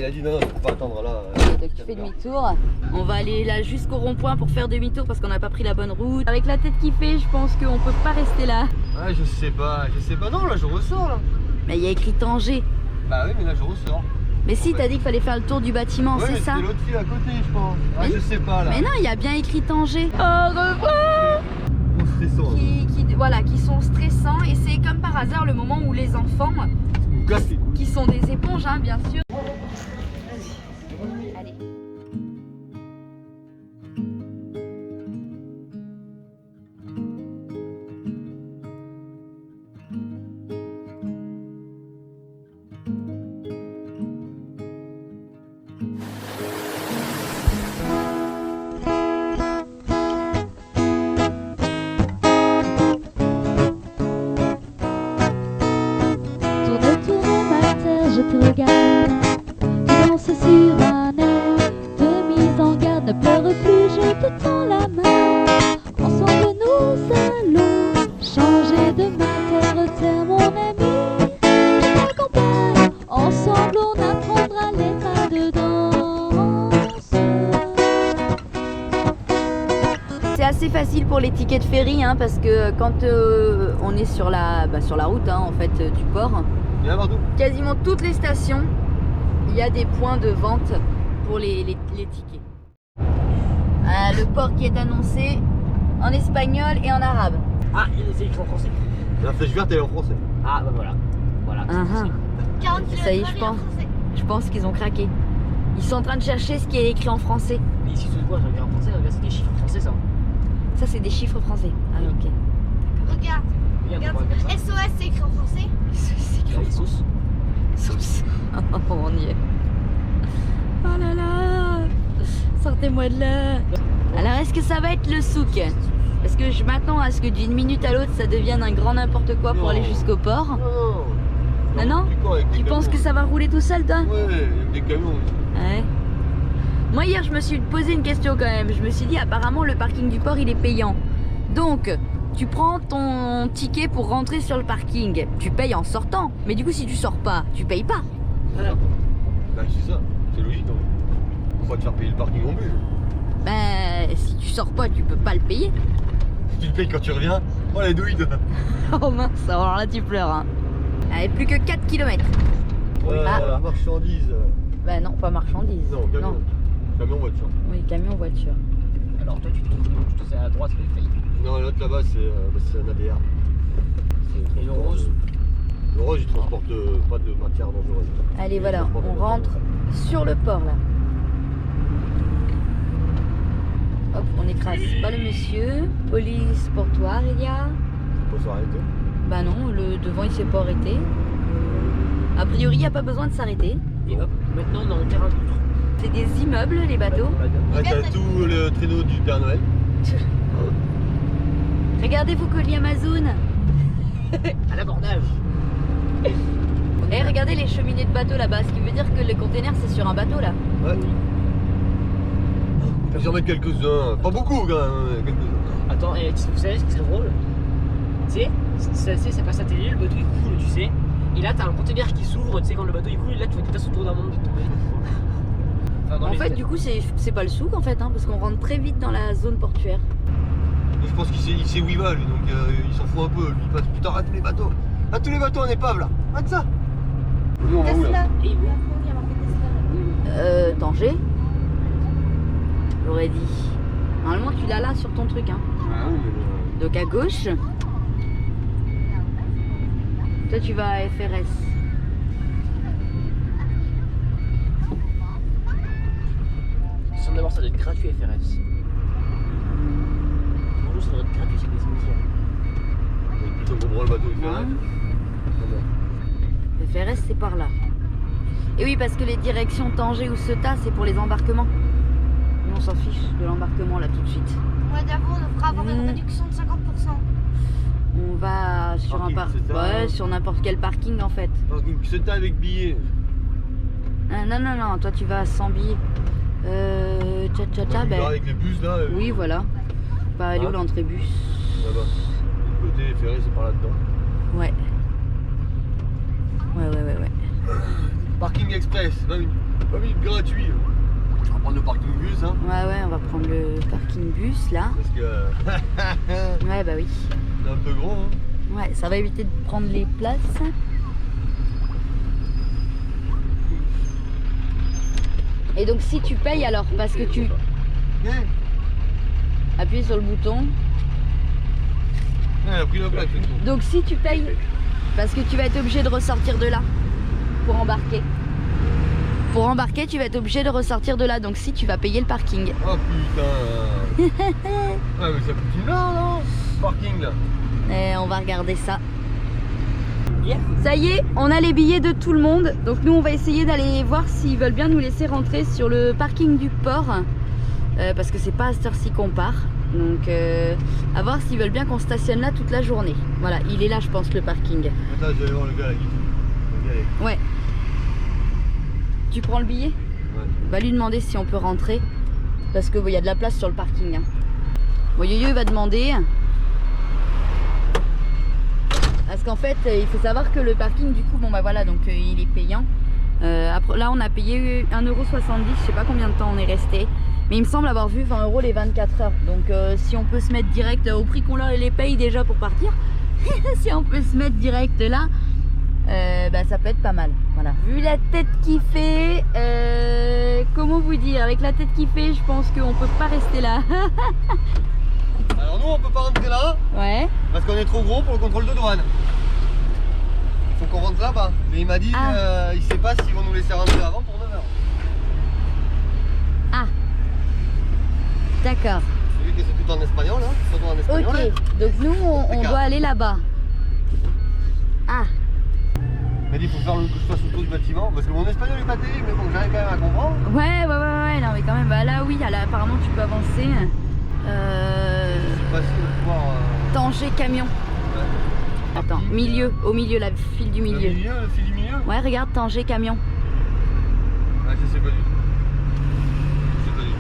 Il a dit non, faut pas attendre là. Donc tu fais demi-tour. On va aller là jusqu'au rond-point pour faire demi-tour parce qu'on n'a pas pris la bonne route. Avec la tête qui fait, je pense qu'on peut pas rester là. Ouais, je sais pas. Non, là je ressors là. Mais il y a écrit Tanger. Bah oui, mais là je ressors. Mais si, t'as dit qu'il fallait faire le tour du bâtiment, Ouais, c'est ça? c'est l'autre fille à côté, je pense. Ah, Mais je sais pas là. Mais non, il y a bien écrit Tanger. Au revoir. Trop stressant. Voilà, qui sont stressants et c'est comme par hasard le moment où les enfants, Nous casse les couilles. qui sont des éponges, hein, bien sûr. Allez. Je te regarde, tu danses sur un air de mise en garde. Ne pleure plus, je te tends la main. Ensemble nous allons changer de matin. Terre mon ami, je t'accompagne. Ensemble on apprendra les pas de danse. C'est assez facile pour les tickets de ferry, hein, parce que quand on est sur la route, hein, en fait, du port, Il y en a partout. quasiment toutes les stations, il y a des points de vente pour les tickets. Le port qui est annoncé en espagnol et en arabe. Ah, c'est écrit en français. La flèche verte elle est en français. Ah, bah voilà. Voilà. Uh-huh. 40 Ça y est, km/h je pense qu'ils ont craqué. Ils sont en train de chercher ce qui est écrit en français. Mais ici, c'est quoi? Je regarde en français, regarde, c'est des chiffres français, ça. Ça, c'est des chiffres français. Ah, ok. Regarde, Regarde, regarde. comme ça. SOS c'est écrit en français. C'est écrit en Les sauces. Sauce. Oh, on y est. Oh là là. Sortez-moi de là. Alors, est-ce que ça va être le souk? Parce que je m'attends à ce que d'une minute à l'autre, ça devienne un grand n'importe quoi pour Non. aller jusqu'au port. Non. Non, non. Tu penses que ça va rouler tout seul, toi? Ouais, avec des camions. Ouais. Moi, hier, je me suis posé une question quand même. Je me suis dit, apparemment, le parking du port, il est payant. Donc, tu prends ton ticket pour rentrer sur le parking. Tu payes en sortant. Mais du coup, si tu sors pas, tu payes pas. Voilà. Bah c'est ça, c'est logique. Hein. Faut pas te faire payer le parking non plus. Ben, si tu sors pas, tu peux pas le payer. Si tu le payes quand tu reviens, oh la douille. Oh mince, alors là, tu pleures. Hein. Allez, plus que 4 km. La marchandise. Ben non, pas marchandise. Non, camion. Camion voiture. Oui, camion, voiture. Alors, toi, tu te fais à droite, c'est failli. Non, l'autre là-bas c'est un ADR. Et le rose. Le rose il transporte pas de matière dangereuse. Allez, Il voilà, transporte on pas de rentre sur le port là. Hop, on écrase pas le monsieur. Police portoire, il y a. Faut s'arrêter. Bah non, le devant il s'est pas arrêté. A priori, il n'y a pas besoin de s'arrêter. Et hop, maintenant, on est en terrain neutre. C'est des immeubles, les bateaux. Ouais, t'as tout le traîneau du Père Noël. Regardez vos colis Amazon. À l'abordage. Et regardez les cheminées de bateaux là-bas, ce qui veut dire que les containers c'est sur un bateau là. Ouais. J'en mets quelques-uns. Pas beaucoup quand même, quelques-uns. Attends, et vous savez ce qui serait drôle? Tu sais, ça passe à télé, le bateau il coule, tu sais. Et là, t'as un conteneur qui s'ouvre, tu sais, quand le bateau il coule, là tu vois des tasses autour d'un monde de tomber. Enfin, dans En les- fait, du coup, c'est pas le souk en fait, hein, parce qu'on rentre très vite dans la zone portuaire. Je pense qu'il sait où il va lui, donc il s'en fout un peu. Lui, il passe putain à tous les bateaux. À tous les bateaux en épave là. Rien que ça. Nous on va où là? Tesla. Et Il y a marqué Tesla. Tanger. J'aurais dit. Normalement, tu l'as là sur ton truc, hein. Ah oui, mais Donc à gauche. Toi, tu vas à FRS. Sans d'abord, ça doit être gratuit FRS. Bonjour, ça doit être gratuit, c'est des cimetières. plutôt qu'on prend le bateau il fait rien. FRS, c'est par là. Et oui, parce que les directions Tanger ou Ceuta, c'est pour les embarquements. Nous, on s'en fiche de l'embarquement là tout de suite. Ouais, d'abord on devra avoir une réduction de 50%. On va sur un Parking, Ceuta. ouais, sur n'importe quel parking en fait. Parking Ceuta avec billets. Non, toi tu vas sans billet. Ben, Avec les bus là. oui, voilà. Pas aller où Ah. l'entrée bus. Là-bas. Le côté ferré c'est par là-dedans. Ouais. Ouais. Parking express, 20 minutes gratuit. On va prendre le parking bus, hein. Ouais, on va prendre le parking bus là. Parce que Ouais, bah oui. c'est un peu gros, hein. Ouais, ça va éviter de prendre les places. Et donc si tu payes alors, parce que tu Ouais, appuies sur le bouton. elle a pris la plaque, c'est tout. Donc si tu payes, parce que tu vas être obligé de ressortir de là pour embarquer. Pour embarquer, tu vas être obligé de ressortir de là. Donc si tu vas payer le parking. Oh putain. Ouais, mais ça coûte une heure, non? Parking là. Et on va regarder ça. Ça y est, on a les billets de tout le monde. Donc nous, on va essayer d'aller voir s'ils veulent bien nous laisser rentrer sur le parking du port. Parce que c'est pas à cette heure-ci qu'on part. Donc à voir s'ils veulent bien qu'on stationne là toute la journée. Voilà, il est là je pense le parking. Attends, je vais aller voir le gars là. Le gars est... Ouais. Tu prends le billet? Ouais. Va lui demander si on peut rentrer. Parce que il y a de la place sur le parking. Hein. Bon, Yo-Yo il va demander. Parce qu'en fait, il faut savoir que le parking, du coup, bon bah voilà, donc il est payant. Après, là, on a payé 1,70 €, je sais pas combien de temps on est resté. Mais il me semble avoir vu 20 € les 24 heures. Donc si on peut se mettre direct au prix qu'on leur les paye déjà pour partir, si on peut se mettre direct là, bah, ça peut être pas mal. Voilà. Vu la tête qu'il fait, comment vous dire, avec la tête qu'il fait, je pense qu'on peut pas rester là. Alors nous, on peut pas rentrer là. Ouais. Parce qu'on est trop gros pour le contrôle de douane. Il faut qu'on rentre là-bas. Mais il m'a dit, il sait pas s'ils vont nous laisser rentrer avant pour 9 h. Ah. D'accord. J'ai vu que c'est tout en espagnol, hein. Tout en espagnol. Ok. Hein. Donc nous, on doit aller là-bas. Ah. Il m'a dit, il faut faire que je fasse le tour du bâtiment. Parce que mon espagnol est pas terrible, mais bon, j'arrive quand même à comprendre. Ouais. Non mais quand même, bah là oui, apparemment tu peux avancer. C'est facile de pouvoir. Tanger camion. Ouais. Attends, milieu, au milieu, la file du milieu. Le fil du milieu. Ouais, regarde, Tanger camion. Ah, je sais pas du tout. Je sais pas du tout.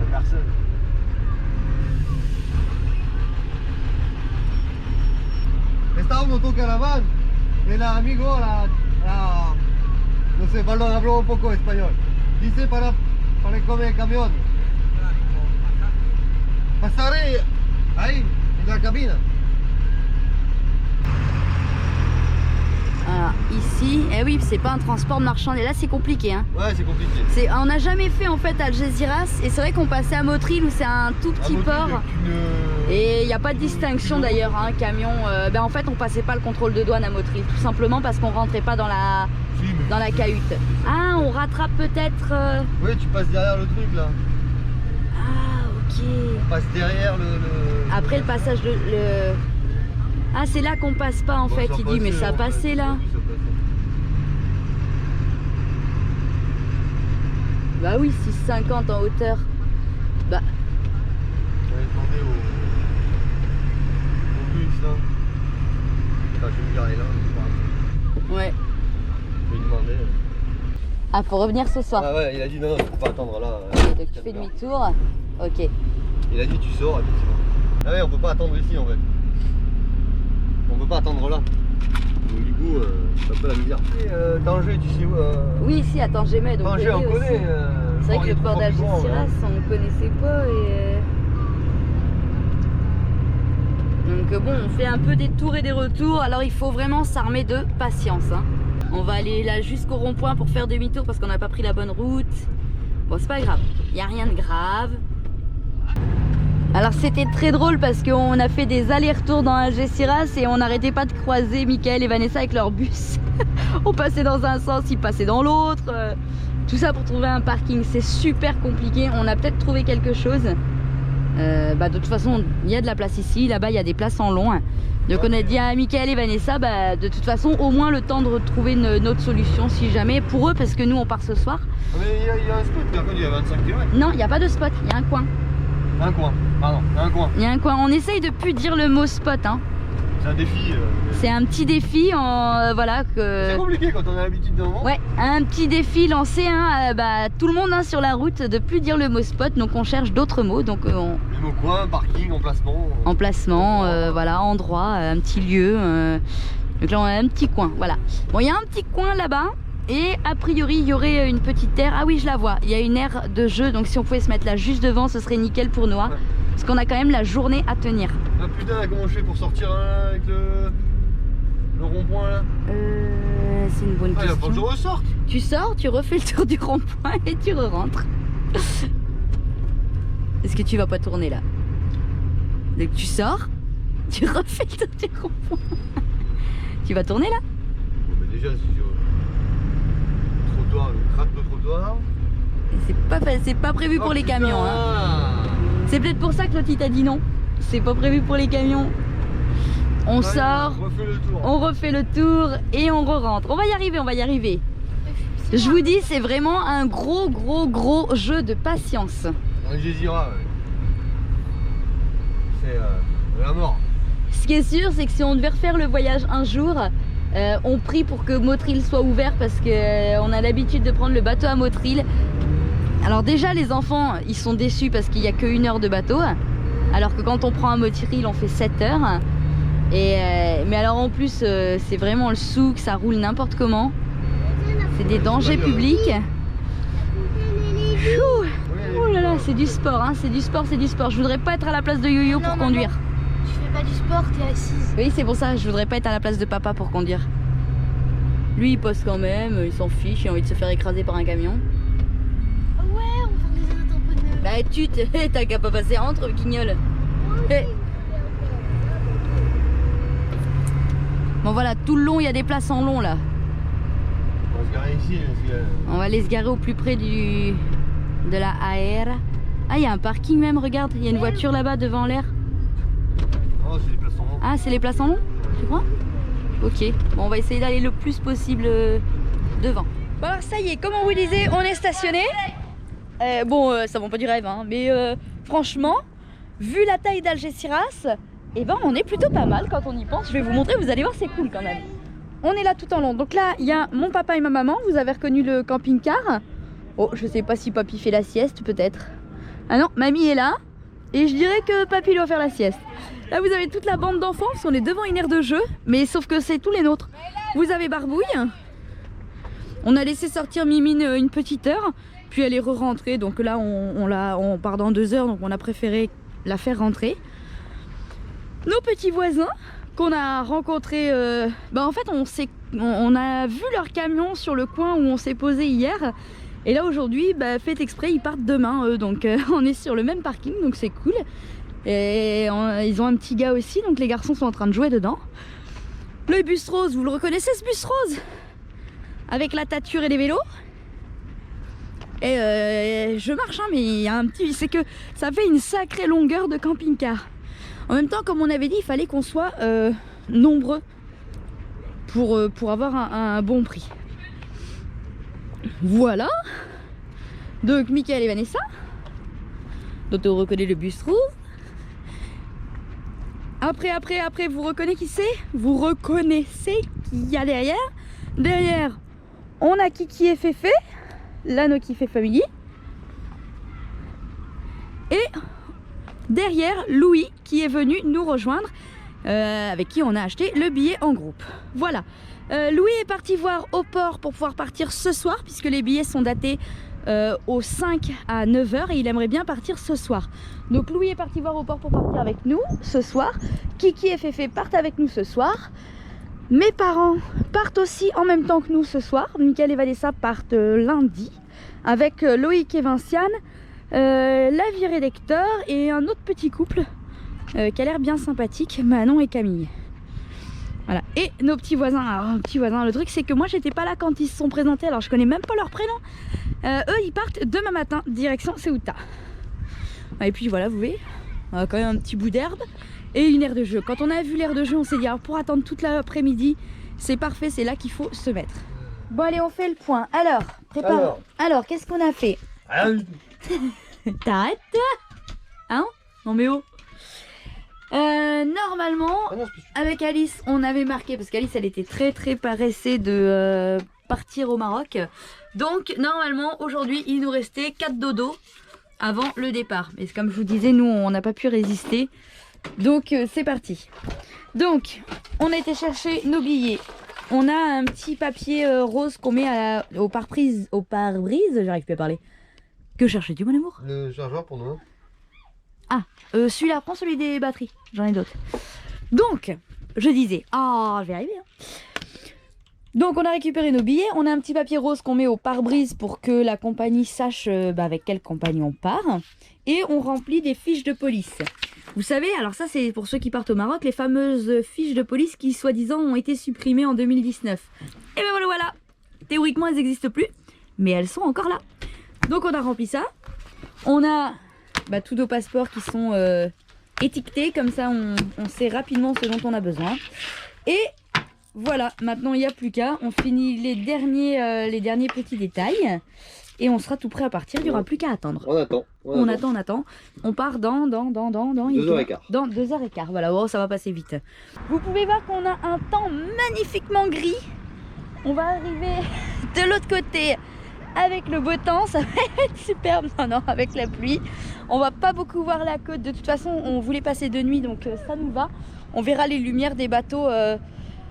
La personne. Está uno toca la van. El amigo, no sé, perdón, hablo un poco español. Dice para comer el camión. Pasaré ahí, en la cabine. Alors, ici, eh oui, c'est pas un transport de marchandises. Là, c'est compliqué. Hein. Ouais, c'est compliqué. On n'a jamais fait en fait Algeciras. Et c'est vrai qu'on passait à Motril où c'est un tout petit port. Et il n'y a pas de distinction d'ailleurs, hein, camion. Ben, en fait, on passait pas le contrôle de douane à Motril. Tout simplement parce qu'on rentrait pas dans la cahute. Ah, on rattrape peut-être. Oui, tu passes derrière le truc là. Ah, ok. On passe derrière le... Après le passage de... Ah, c'est là qu'on passe pas en fait. Il dit, mais ça passait là. Bah oui, 6,50 en hauteur. Bah. On va demander au bus là. Attends, je vais me garer là. Ouais. Je vais lui demander. Ah, faut revenir ce soir. Ah ouais, il a dit non, faut pas attendre là. Ok, donc tu fais demi-tour. Ok. Il a dit tu sors effectivement. Ah ouais, on peut pas attendre ici en fait. On peut pas attendre là. Donc du coup, c'est un peu la misère. Et Tanger, tu sais où Oui, ici, à Tanger-Med, on Tanger, on connaît connaît. aussi. C'est vrai que le port d'Algeciras, on connaissait pas et... Donc bon, on fait un peu des tours et des retours. Alors il faut vraiment s'armer de patience. Hein. On va aller là jusqu'au rond-point pour faire demi-tour parce qu'on n'a pas pris la bonne route. Bon, c'est pas grave, il n'y a rien de grave. Alors c'était très drôle parce qu'on a fait des allers-retours dans Algeciras et on n'arrêtait pas de croiser Mickaël et Vanessa avec leur bus. On passait dans un sens, ils passaient dans l'autre. Tout ça pour trouver un parking, c'est super compliqué. On a peut-être trouvé quelque chose. De toute façon, il y a de la place ici. Là-bas, il y a des places en long. Donc on a dit à Mickaël et Vanessa, de toute façon, au moins le temps de retrouver une autre solution si jamais. Pour eux, parce que nous, on part ce soir. Mais il y a un spot, par contre, il y a 25 km. Non, il n'y a pas de spot, il y a un coin. Un coin, pardon, un coin. Il y a un coin. On essaye de plus dire le mot spot. Hein. C'est un défi. C'est un petit défi, voilà que. C'est compliqué quand on a l'habitude d'un moment. Ouais, un petit défi lancé, hein, tout le monde sur la route de plus dire le mot spot, donc on cherche d'autres mots. Donc Les mots coin, parking, emplacement. Emplacement, voilà, endroit, un petit lieu. Donc là on a un petit coin, voilà. Bon, il y a un petit coin là-bas. Et a priori il y aurait une petite aire. Ah oui, je la vois, il y a une aire de jeu. Donc si on pouvait se mettre là juste devant, ce serait nickel pour nous, hein. Ouais. Parce qu'on a quand même la journée à tenir. Ah putain, comment je fais pour sortir hein, avec le rond-point là? C'est une bonne Ah, il va question. falloir que je ressorte. Tu sors, tu refais le tour du rond-point et tu rentres. Est-ce que tu vas pas tourner là? Donc tu sors, tu refais le tour du rond-point. Tu vas tourner là? Bon, bah déjà, si le trottoir, le craque de trottoir. C'est pas prévu pour Oh, les putain. camions, hein. C'est peut-être pour ça que l'autre il t'a dit non. C'est pas prévu pour les camions. On Allez, sort, on refait le tour. on refait le tour et on re-rentre. On va y arriver, on va y arriver. Je vous dis, c'est vraiment un gros jeu de patience. Un Gézira, ouais. C'est la mort. Ce qui est sûr, c'est que si on devait refaire le voyage un jour, on prie pour que Motril soit ouvert parce qu'on a l'habitude de prendre le bateau à Motril. Alors déjà, les enfants, ils sont déçus parce qu'il n'y a que 1 heure de bateau. Alors que quand on prend un Motril, on fait 7 heures. Mais alors en plus, c'est vraiment le souk, ça roule n'importe comment. C'est des dangers publics. Chou. Oh là là, c'est du sport, hein, c'est du sport, c'est du sport. Je voudrais pas être à la place de Yo-Yo pour Non, conduire. Tu fais pas du sport, t'es assise. Oui, c'est pour ça, je voudrais pas être à la place de papa pour conduire. Lui, il poste quand même, il s'en fiche, il a envie de se faire écraser par un camion. Ouais, on va faire des autres un peu de. Bah, t'as qu'à pas passer entre, guignol. Eh. Bon, voilà, tout le long, il y a des places en long là. On va se garer ici. Parce que... On va aller se garer au plus près de la AR. Ah, il y a un parking même, regarde, il y a une voiture là-bas devant l'air. Oh, c'est des places en long. Ah, c'est les places en long, tu crois? Ok, bon, on va essayer d'aller le plus possible devant. Bon, alors ça y est, comme on vous disait, on est stationné. Ça vend pas du rêve, hein, mais franchement, vu la taille d'Algeciras, eh ben, on est plutôt pas mal quand on y pense. Je vais vous montrer, vous allez voir, c'est cool quand même. On est là tout en long. Donc là, il y a mon papa et ma maman. Vous avez reconnu le camping-car. Oh, je sais pas si papy fait la sieste, peut-être. Ah non, mamie est là. Et je dirais que papy doit faire la sieste. Là, vous avez toute la bande d'enfants. On est devant une aire de jeu. Mais sauf que c'est tous les nôtres. Vous avez Barbouille. On a laissé sortir Mimine une petite heure. Puis elle est re-rentrée. Donc là, on part dans 2 heures. Donc on a préféré la faire rentrer. Nos petits voisins qu'on a rencontrés, en fait on a vu leur camion sur le coin où on s'est posé hier. Et là aujourd'hui, fait exprès, ils partent demain eux. Donc on est sur le même parking, donc c'est cool. Et ils ont un petit gars aussi, donc les garçons sont en train de jouer dedans. Le bus rose, vous le reconnaissez ce bus rose? Avec la tâture et les vélos. Et je marche, hein, mais il y a un petit... C'est que ça fait une sacrée longueur de camping-car. En même temps, comme on avait dit, il fallait qu'on soit nombreux pour avoir un bon prix. Voilà. Donc Mickaël et Vanessa. Donc on reconnaît le bus rouge. Après, vous reconnaissez qui c'est? Vous reconnaissez qu'il y a derrière? Derrière, on a Kiki et Féfé, la No Kiffé Family. Et derrière, Louis qui est venu nous rejoindre, avec qui on a acheté le billet en groupe. Voilà. Louis est parti voir au port pour pouvoir partir ce soir, puisque les billets sont datés au 5 à 9h et il aimerait bien partir ce soir. Donc Louis est parti voir au port pour partir avec nous ce soir. Kiki et Féfé partent avec nous ce soir. Mes parents partent aussi en même temps que nous ce soir. Mickaël et Vanessa partent lundi avec Loïc et Vinciane, la virée d'Hector et un autre petit couple qui a l'air bien sympathique, Manon et Camille. Voilà. Et nos petits voisins. Alors, petits voisins, le truc c'est que moi j'étais pas là quand ils se sont présentés, alors je connais même pas leur prénom. Eux ils partent demain matin direction Ceuta. Et puis voilà, vous voyez, on a quand même un petit bout d'herbe et une aire de jeu. Quand on a vu l'aire de jeu, on s'est dit alors pour attendre toute l'après-midi, c'est parfait, c'est là qu'il faut se mettre. Bon allez, on fait le point. Alors, prépare. Alors qu'est-ce qu'on a fait? T'arrêtes hein? Non mais oh. Normalement, avec Alice, on avait marqué, parce qu'Alice elle était très pressée de partir au Maroc. Donc normalement aujourd'hui il nous restait 4 dodos avant le départ. Mais comme je vous disais, nous on n'a pas pu résister. Donc c'est parti. Donc on a été chercher nos billets on a un petit papier rose qu'on met au pare-brise, j'arrive plus à parler. Que cherchais-tu, mon amour? Le chargeur pour nous. Celui-là, prends celui des batteries, j'en ai d'autres. Donc, je disais, je vais arriver. Hein. Donc, on a récupéré nos billets, on a un petit papier rose qu'on met au pare-brise pour que la compagnie sache avec quelle compagnie on part. Et on remplit des fiches de police. Vous savez, alors ça c'est pour ceux qui partent au Maroc, les fameuses fiches de police qui soi-disant ont été supprimées en 2019. Et ben voilà, théoriquement elles n'existent plus, mais elles sont encore là. Donc on a rempli ça, on a tous nos passeports qui sont étiquetés, comme ça on sait rapidement ce dont on a besoin. Et voilà, maintenant il n'y a plus qu'à, on finit les derniers petits détails. Et on sera tout prêt à partir, il n'y aura plus qu'à attendre. On attend. On attend. On part dans 2h15. Dans 2h15, voilà, ça va passer vite. Vous pouvez voir qu'on a un temps magnifiquement gris. On va arriver de l'autre côté avec le beau temps, ça va être superbe. Non, avec la pluie. On va pas beaucoup voir la côte, de toute façon on voulait passer de nuit, donc ça nous va. On verra les lumières des bateaux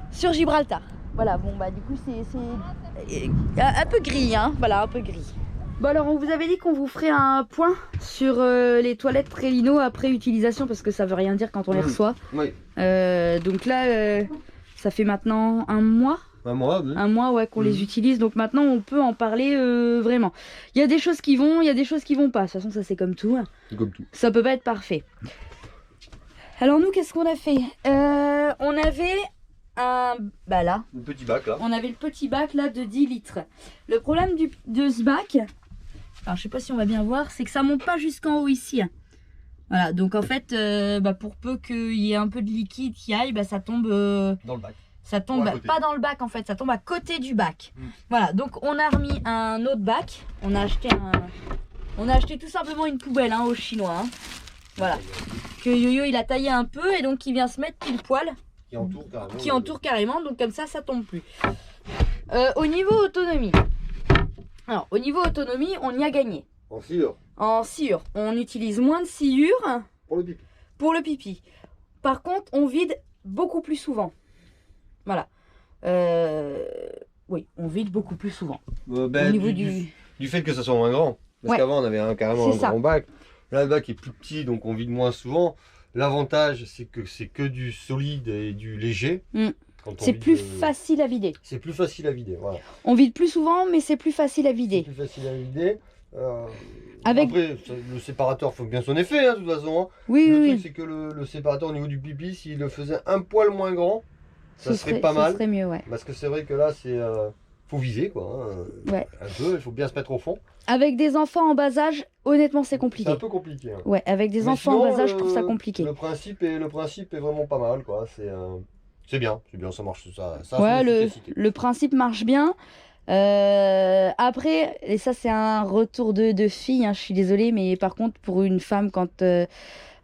sur Gibraltar. Voilà, bon du coup c'est un peu gris, hein, voilà, un peu gris. Bon alors on vous avait dit qu'on vous ferait un point sur les toilettes Trélino après utilisation, parce que ça veut rien dire quand on les reçoit. Oui. Donc là, ça fait maintenant un mois. Un mois, oui. Un mois, ouais, qu'on les utilise, donc maintenant on peut en parler vraiment. Il y a des choses qui vont, il y a des choses qui vont pas, de toute façon ça c'est comme tout. C'est comme tout. Ça peut pas être parfait. Alors nous, qu'est-ce qu'on a fait? On avait... là, Le petit bac là. on avait le petit bac là de 10 litres. Le problème de ce bac, alors je sais pas si on va bien voir, c'est que ça monte pas jusqu'en haut ici. Voilà, donc en fait, pour peu qu'il y ait un peu de liquide qui aille, ça tombe Dans le bac. ça tombe pas dans le bac en fait, ça tombe à côté du bac. Voilà, donc on a remis un autre bac. On a acheté tout simplement une poubelle au chinois. Voilà, que Yo-Yo il a taillé un peu et donc il vient se mettre pile poil. Qui entoure carrément, donc comme ça tombe plus. Au niveau autonomie, alors au niveau autonomie, on y a gagné. En sciure. En sciure, on utilise moins de sciure Pour le pipi. Par contre, on vide beaucoup plus souvent. Voilà. Oui, on vide beaucoup plus souvent. Au niveau du fait que ça soit moins grand. Parce qu'avant on avait carrément un grand bac. Là le bac est plus petit, donc on vide moins souvent. L'avantage, c'est que du solide et du léger. C'est plus facile à vider. C'est plus facile à vider, voilà. On vide plus souvent, mais c'est plus facile à vider. C'est plus facile à vider. Après, le séparateur fait bien son effet, de toute façon. Oui, le truc, c'est que le séparateur au niveau du pipi, s'il le faisait un poil moins grand, ça serait pas mal. Ça serait mieux, ouais. Parce que c'est vrai que là, faut viser, quoi. Ouais. Un peu, il faut bien se mettre au fond. Avec des enfants en bas âge, honnêtement, c'est compliqué. C'est un peu compliqué. Ouais, avec des enfants en bas âge, je trouve ça compliqué. Le principe est vraiment pas mal, quoi. C'est bien, ça marche, ça. Ouais, le principe marche bien. Après, et ça c'est un retour de fille, je suis désolée, mais par contre pour une femme quand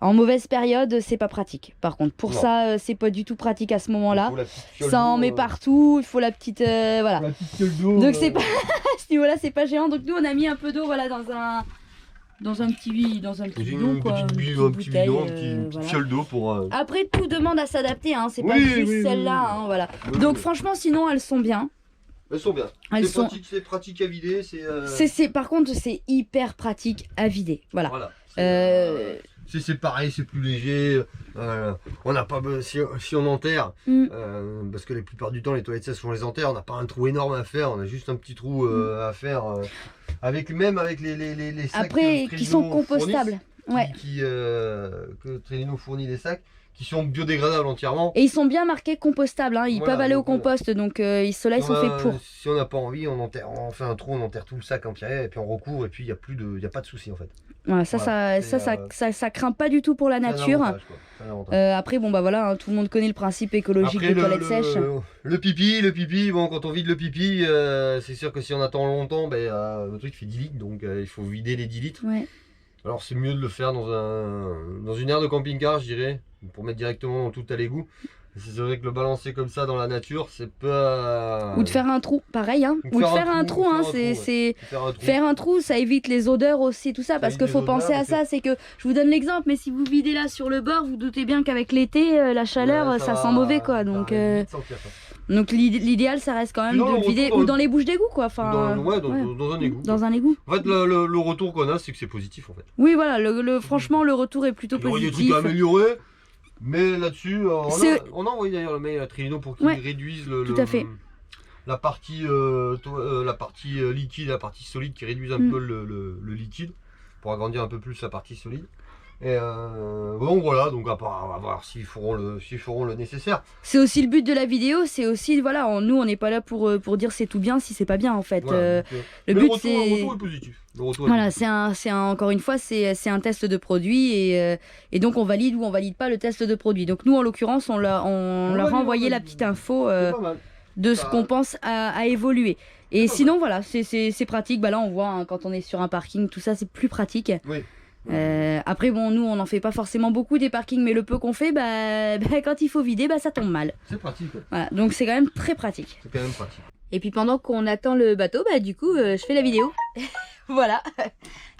en mauvaise période, c'est pas pratique. Par contre pour ça, c'est pas du tout pratique à ce moment-là. Ça en met partout, il faut la petite voilà. La petite fiole d'eau. Donc c'est pas à ce niveau-là, c'est pas géant. Donc nous on a mis un peu d'eau dans un petit bidon, quoi. Un petit bidon, une petite fiole d'eau pour. Après tout demande à s'adapter, c'est pas juste celle-là, voilà. Donc franchement sinon elles sont bien. Elles sont bien. C'est pratique à vider. Par contre, c'est hyper pratique à vider. Voilà. C'est pareil, c'est plus léger. On n'a pas si on enterre, parce que la plupart du temps les toilettes sèches on les enterre, on n'a pas un trou énorme à faire, on a juste un petit trou à faire. Avec les sacs. Après, qui sont compostables. Que Trélino fournit des sacs qui sont biodégradables entièrement. Et ils sont bien marqués compostables, ils peuvent aller au compost, donc ceux-là ils sont faits pour. Si on n'a pas envie, on fait un trou, on enterre tout le sac entier, et puis on recouvre, et puis il n'y a pas de souci en fait. Voilà, ça craint pas du tout pour la nature. Après, voilà, tout le monde connaît le principe écologique des toilettes sèches. Le pipi, bon, quand on vide le pipi, c'est sûr que si on attend longtemps, le truc fait 10 litres, donc il faut vider les 10 litres. Ouais. Alors c'est mieux de le faire dans une aire de camping-car, je dirais, pour mettre directement dans tout à l'égout. C'est vrai que le balancer comme ça dans la nature, c'est pas... Ou de faire un trou, pareil, ou de faire un trou, faire un trou, ça évite les odeurs aussi, tout ça, parce qu'il faut penser à ça, c'est que, je vous donne l'exemple, mais si vous videz là sur le bord, vous doutez bien qu'avec l'été, la chaleur, ça sent mauvais, quoi, donc... Donc l'idéal, ça reste quand même Sinon, de le vider ou dans les bouches d'égout, quoi. Enfin, dans un égout. Dans un égout. En fait, le retour qu'on a, c'est que c'est positif en fait. Oui, voilà, franchement, le retour est plutôt Il y aurait des positif. trucs à améliorer, mais là-dessus, on a envoyé d'ailleurs le mail à Trilino pour qu'ils réduisent tout à fait. la partie liquide et la partie solide, qui réduisent un peu le liquide pour agrandir un peu plus la partie solide. Et bon voilà, donc on va voir s'ils feront le nécessaire. C'est aussi le but de la vidéo, c'est aussi, voilà, nous on n'est pas là pour dire c'est tout bien si c'est pas bien en fait. Voilà, le but c'est... Le retour est positif. Voilà, encore une fois, c'est un test de produit et donc on valide ou on valide pas le test de produit. Donc nous en l'occurrence, on leur a envoyé la petite info de ce qu'on pense à évoluer. Et sinon voilà, c'est pratique, bah là on voit hein, quand on est sur un parking, tout ça c'est plus pratique. Oui. Après bon, nous on n'en fait pas forcément beaucoup des parkings, mais le peu qu'on fait, quand il faut vider, ça tombe mal. C'est pratique. Voilà, donc c'est quand même très pratique. C'est quand même pratique. Et puis pendant qu'on attend le bateau, du coup je fais la vidéo. Voilà,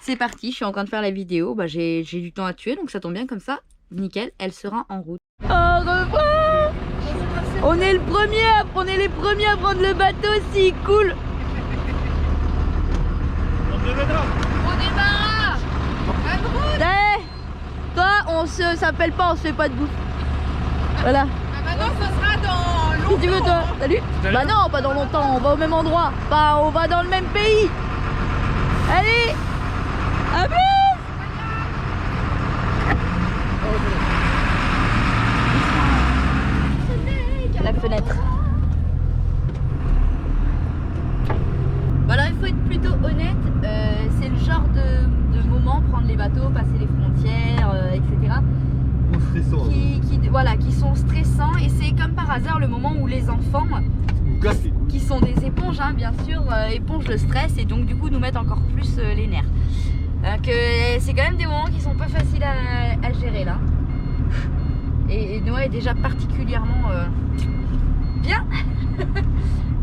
c'est parti, je suis en train de faire la vidéo, j'ai du temps à tuer, donc ça tombe bien comme ça, nickel, elle sera en route. Au revoir. On est les premiers à prendre le bateau, si cool. On démarre. Hey, toi, on s'appelle pas, on se fait pas de bouffe. Voilà. Ah bah non, ça sera dans longtemps. Qu'est-ce que tu veux toi? Salut. Bah non, pas dans longtemps, on va au même endroit. On va dans le même pays. Allez, à plus. La fenêtre. Alors il faut être plutôt honnête, c'est le genre de moment, prendre les bateaux, passer les frontières, etc. Qui sont stressants, et c'est comme par hasard le moment où les enfants, qui sont des éponges hein, bien sûr, épongent le stress et donc du coup nous mettent encore plus les nerfs. Donc c'est quand même des moments qui sont pas faciles à gérer là. Et Noah est déjà particulièrement bien.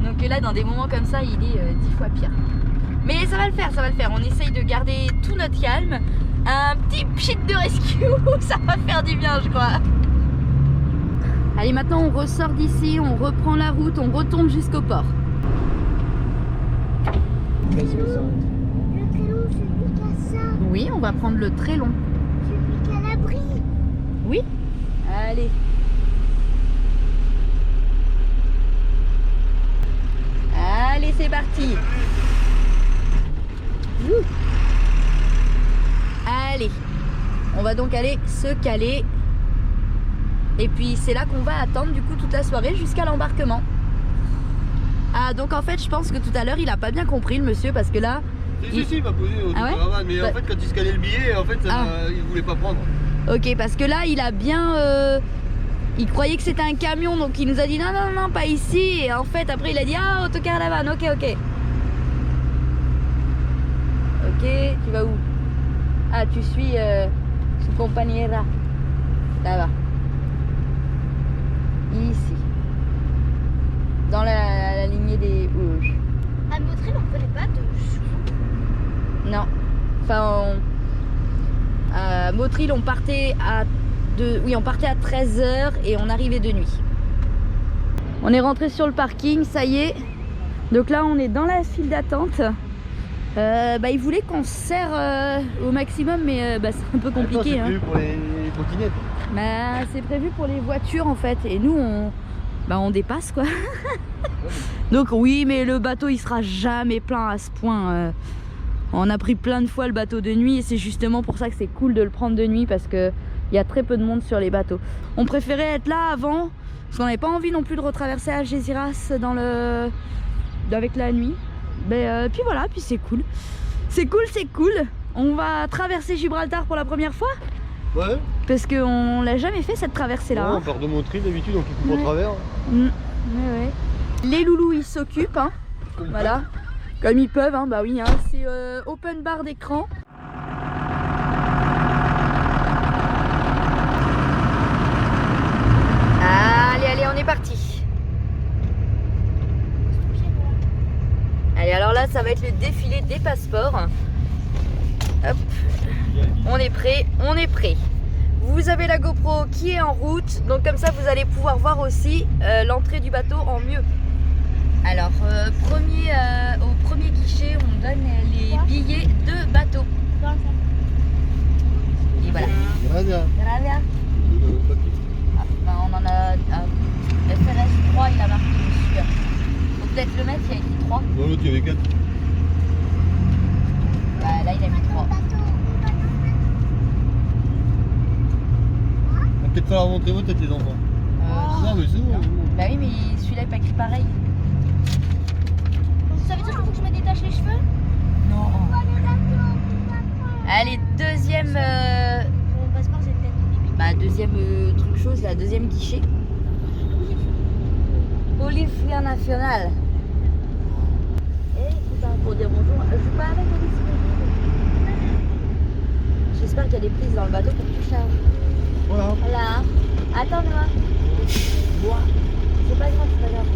Donc là dans des moments comme ça il est 10 fois pire. Mais ça va le faire, on essaye de garder tout notre calme. Un petit pchit de rescue, ça va faire du bien je crois. Allez, maintenant on ressort d'ici, on reprend la route, on retourne jusqu'au port. Le très long, celui qui a ça. Oui, on va prendre le très long. Celui qui a l'abri. Oui. Allez. Allez, c'est parti. Ouh. Allez. On va donc aller se caler. Et puis c'est là qu'on va attendre du coup toute la soirée jusqu'à l'embarquement. Ah donc en fait je pense que tout à l'heure il a pas bien compris le monsieur parce que là... il m'a posé au caravane, mais en fait quand il scannait le billet, en fait il voulait pas prendre. Ok, parce que là il a bien... il croyait que c'était un camion donc il nous a dit non non non pas ici. Et en fait après il a dit ah autocaravane, ok. Ok, tu vas où? Ah tu suis su compañera. Ça va. Ici. Dans la lignée des rouges. À Motril, on connaît pas de... Non. Enfin, à Motril, on partait à 13h et on arrivait de nuit. On est rentré sur le parking, ça y est. Donc là, on est dans la file d'attente. Ils voulaient qu'on se serre au maximum, mais c'est un peu compliqué. C'est prévu pour les trottinettes. C'est prévu pour les voitures en fait. Et nous, on dépasse quoi. Donc oui, mais le bateau il sera jamais plein à ce point. On a pris plein de fois le bateau de nuit et c'est justement pour ça que c'est cool de le prendre de nuit parce que il y a très peu de monde sur les bateaux. On préférait être là avant parce qu'on n'avait pas envie non plus de retraverser Algeciras avec la nuit. Puis voilà, puis c'est cool. C'est cool. On va traverser Gibraltar pour la première fois. Ouais. Parce qu'on l'a jamais fait cette traversée là. On part de Motril d'habitude, donc il coupe au travers. Ouais. Les loulous ils s'occupent, hein. Voilà. Comme ils peuvent, hein. Bah oui, hein. C'est open bar d'écran. Allez, on est parti. Allez, alors là, ça va être le défilé des passeports. Hop. On est prêt. Vous avez la GoPro qui est en route, donc comme ça vous allez pouvoir voir aussi l'entrée du bateau en mieux. Alors, au premier guichet, on donne les billets de bateau. Et voilà. Gracias. Ah, ben on en a FRS 3, il a marqué dessus. Faut peut-être le mettre, il y a écrit 3. Non, l'autre il y avait 4. Bah là il a mis 3. Peut-être falloir montrer votre tête les enfants. Non mais c'est bon. Bah oui mais celui-là est pas écrit pareil. Ça veut dire qu'il faut que je me détache les cheveux? Non. Allez, deuxième... Mon passeport, j'ai peut-être. Bah deuxième truc chose, la deuxième guichet. Policía Nacional. Et tout ça pour dire bonjour. Je suis pas avec Alice. J'espère qu'il y a des prises dans le bateau pour que tu charges. Voilà. Voilà. Attends Noah. Bois. C'est pas grave, c'est pas grave.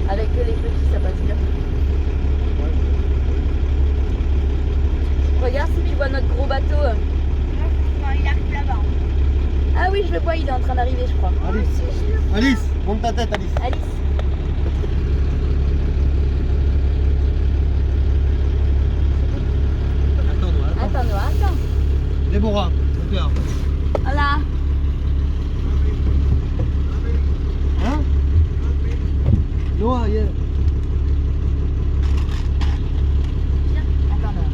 Avec les petits, ça passe bien. Regarde si tu vois notre gros bateau. Non, il arrive là-bas. Ah oui, je le vois, il est en train d'arriver, je crois. Alice, monte ta tête Alice. Alice. Attends, Noah, attends. Déborah, moteur. Voilà. Hein? Noah, yeah. Attends, Noah.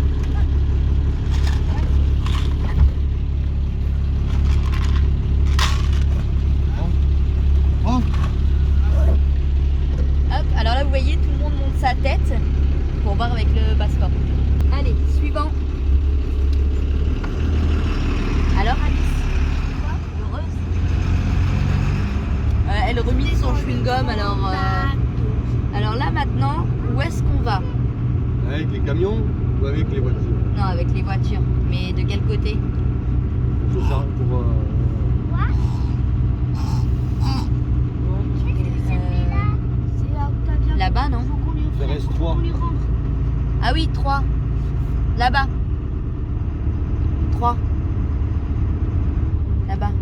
Oh. Hop, alors là, vous voyez, tout le monde monte sa tête pour voir avec le passeport. Allez, suivant. Alors, Alice, heureuse? Elle remise son chewing-gum, alors là, maintenant, où est-ce qu'on va? Avec les camions ou avec les voitures? Non, avec les voitures. Mais de quel côté? C'est ça, pour... C'est là où t'as bien. Là-bas, non? Faut qu'on lui Ça offre- reste faut 3. qu'on lui rende. Ah oui, 3. Là-bas. 3. Là-bas.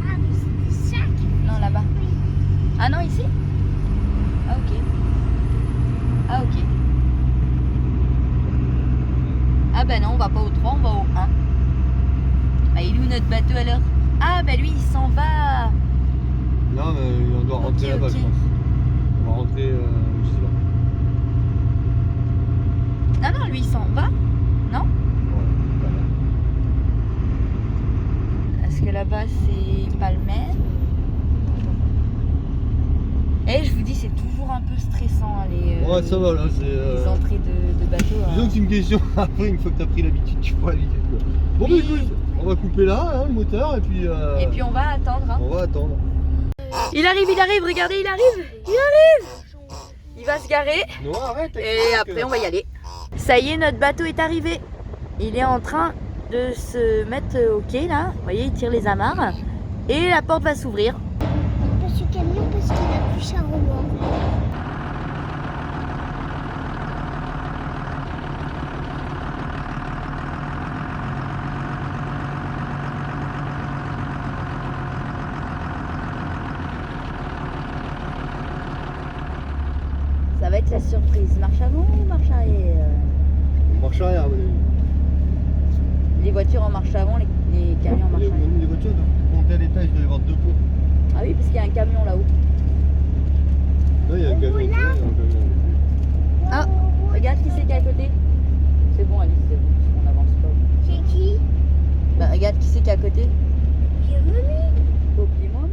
Ah, mais c'est ça qui Non, là-bas. Oui. Ah non, ici? Ah ok. Ah ok. Ah bah non, on va pas au 3, on va au 1. Bah il est où notre bateau alors? Ah bah lui il s'en va. Non mais on doit rentrer Ok, là-bas ok. je pense. On va rentrer juste là. Ah non, lui il s'en va. Non? Ouais, voilà. Parce que là-bas c'est pas le même. Et je vous dis, c'est toujours un peu stressant hein, Ouais ça va là, c'est... les entrées de bateau. Disons que c'est une question, après une fois que t'as pris l'habitude, tu prends l'habitude quoi. Bon bah Oui. écoute, on va couper là, hein, le moteur, et puis... Et puis on va attendre. Hein. on va attendre. Il arrive, regardez, il arrive. Il va se garer. Non arrête. Et après on va y aller. Ça y est, notre bateau est arrivé. Il est en train de se mettre au quai là. Vous voyez, il tire les amarres. Et la porte va s'ouvrir. Monsieur Camion, parce qu'il a plus cher au moins. Ça va être la surprise. Marche avant ou marche arrière? On marche arrière à mon avis. Les voitures en marche avant, les camions en marche arrière. Les voitures doivent monter à l'étage, il doit y avoir 2 pots. Ah oui, parce qu'il y a un camion là-haut. Là il y a un camion, il y a un camion. Ah, regarde qui c'est qui est à côté. C'est bon Alice, c'est bon, on n'avance pas. C'est qui? Bah regarde qui c'est qui est à côté. Vieux mamie. Poppy Mommy.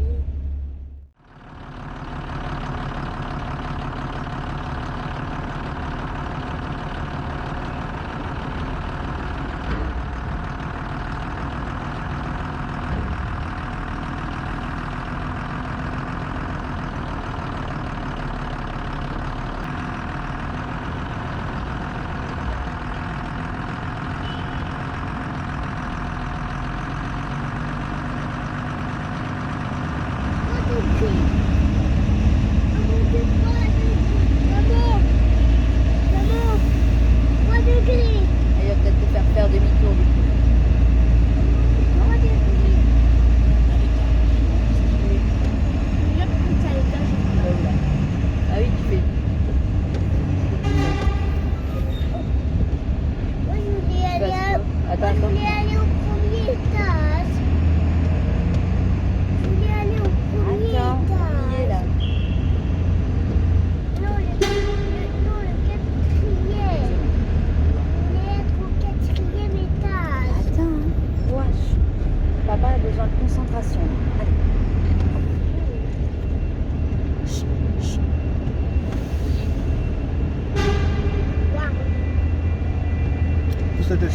pousse la tête.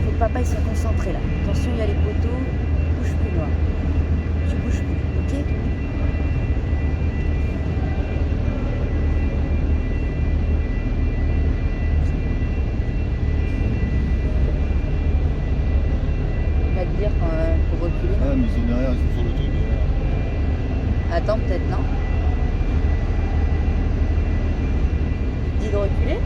Faut que papa il soit concentré là. Attention, il y a les poteaux. Bouge plus, Noah. Tu bouges plus, ok? Il va te dire pour reculer. Ah, mais ils sont derrière, ils sont sur le truc. Attends, peut-être, non? Il te dit de reculer?